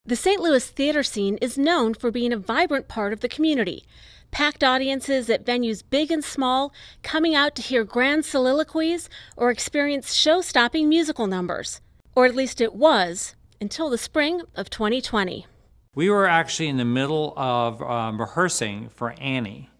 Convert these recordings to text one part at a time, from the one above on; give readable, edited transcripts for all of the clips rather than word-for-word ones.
The St. Louis theater scene is known for being a vibrant part of the community. Packed audiences at venues big and small, coming out to hear grand soliloquies or experience show-stopping musical numbers. Or at least it was, until the spring of 2020. We were actually in the middle of rehearsing for Annie,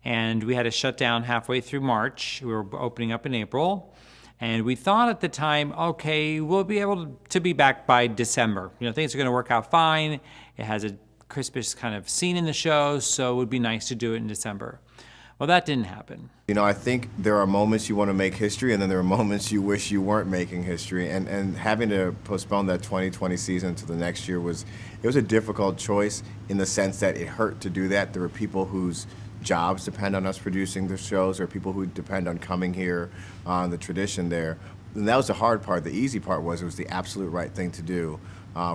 and we had to shut down halfway through March. We were opening up in April, and we thought at the time, okay, we'll be able to be back by December. Things are going to work out fine. It has a Christmas kind of scene in the show, so it would be nice to do it in December. Well, that didn't happen. I think there are moments you want to make history, and then there are moments you wish you weren't making history. And having to postpone that 2020 season to the next year was a difficult choice in the sense that it hurt to do that. There were people whose jobs depend on us producing the shows, or people who depend on coming here on the tradition there. And that was the hard part. The easy part was it was the absolute right thing to do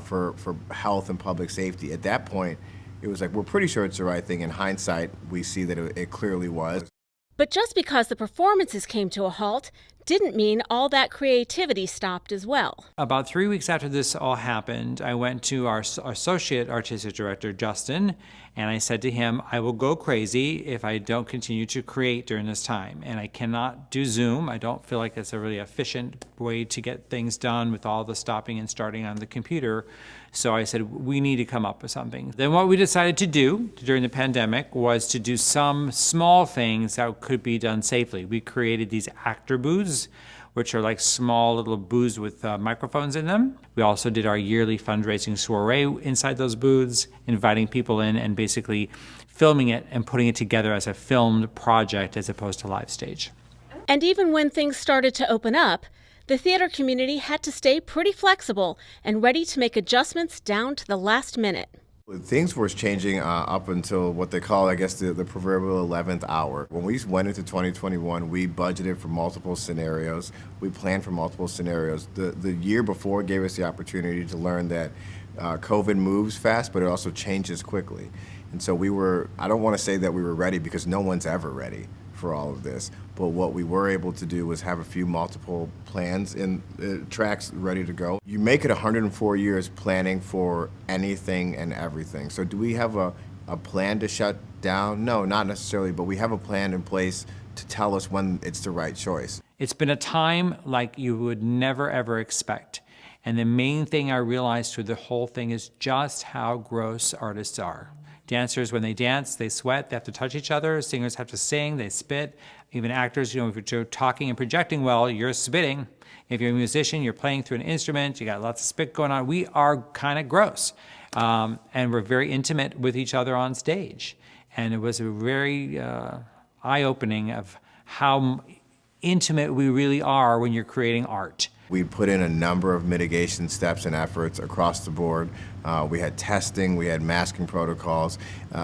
for health and public safety. At that point, it was like, we're pretty sure it's the right thing. In hindsight, we see that it clearly was. But just because the performances came to a halt didn't mean all that creativity stopped as well. About 3 weeks after this all happened, I went to our associate artistic director, Justin, and I said to him, I will go crazy if I don't continue to create during this time. And I cannot do Zoom. I don't feel like it's a really efficient way to get things done with all the stopping and starting on the computer. So I said, we need to come up with something. Then what we decided to do during the pandemic was to do some small things that could be done safely. We created these actor booths, which are like small little booths with microphones in them. We also did our yearly fundraising soiree inside those booths, inviting people in and basically filming it and putting it together as a filmed project as opposed to live stage. And even when things started to open up, the theater community had to stay pretty flexible and ready to make adjustments down to the last minute. Things were changing up until what they call, I guess, the proverbial 11th hour. When we went into 2021, we budgeted for multiple scenarios. We planned for multiple scenarios. The year before gave us the opportunity to learn that COVID moves fast, but it also changes quickly. And so I don't want to say that we were ready, because no one's ever ready for all of this. But what we were able to do was have a few multiple plans in tracks ready to go. You make it 104 years planning for anything and everything. So do we have a plan to shut down? No, not necessarily, but we have a plan in place to tell us when it's the right choice. It's been a time like you would never ever expect. And the main thing I realized through the whole thing is just how gross artists are. Dancers, when they dance, they sweat, they have to touch each other. Singers have to sing, they spit. Even actors, if you're talking and projecting well, you're spitting. If you're a musician, you're playing through an instrument, you got lots of spit going on. We are kind of gross. And we're very intimate with each other on stage. And it was a very eye-opening of how intimate we really are when you're creating art. We put in a number of mitigation steps and efforts across the board. We had testing, we had masking protocols,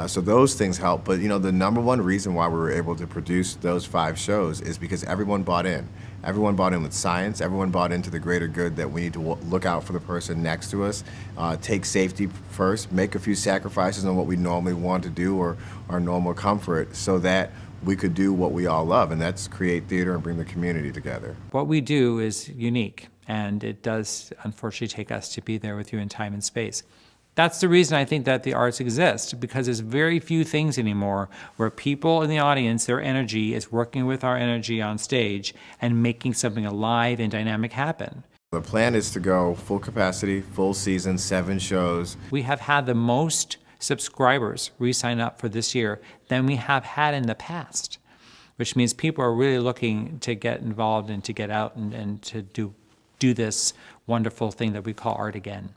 so those things help. But the number one reason why we were able to produce those 5 shows is because everyone bought in. Everyone bought in with science, everyone bought into the greater good that we need to look out for the person next to us, take safety first, make a few sacrifices on what we normally want to do or our normal comfort, so that we could do what we all love, and that's create theater and bring the community together. What we do is unique, and it does unfortunately take us to be there with you in time and space. That's the reason I think that the arts exist, because there's very few things anymore where people in the audience, their energy is working with our energy on stage and making something alive and dynamic happen. The plan is to go full capacity, full season, 7 shows. We have had the most subscribers re-sign up for this year than we have had in the past, which means people are really looking to get involved and to get out and to do this wonderful thing that we call art again.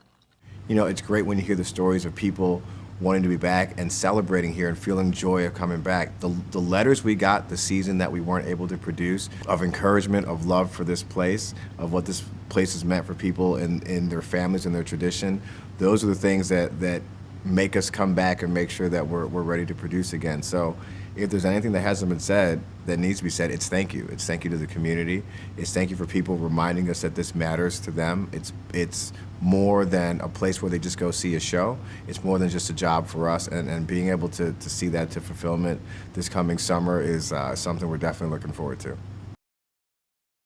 It's great when you hear the stories of people wanting to be back and celebrating here and feeling joy of coming back. The letters we got the season that we weren't able to produce, of encouragement, of love for this place, of what this place has meant for people in their families and their tradition, those are the things that make us come back and make sure that we're ready to produce again. So if there's anything that hasn't been said that needs to be said, it's thank you. It's thank you to the community. It's thank you for people reminding us that this matters to them. It's more than a place where they just go see a show. It's more than just a job for us, and being able to see that to fulfillment this coming summer is something we're definitely looking forward to.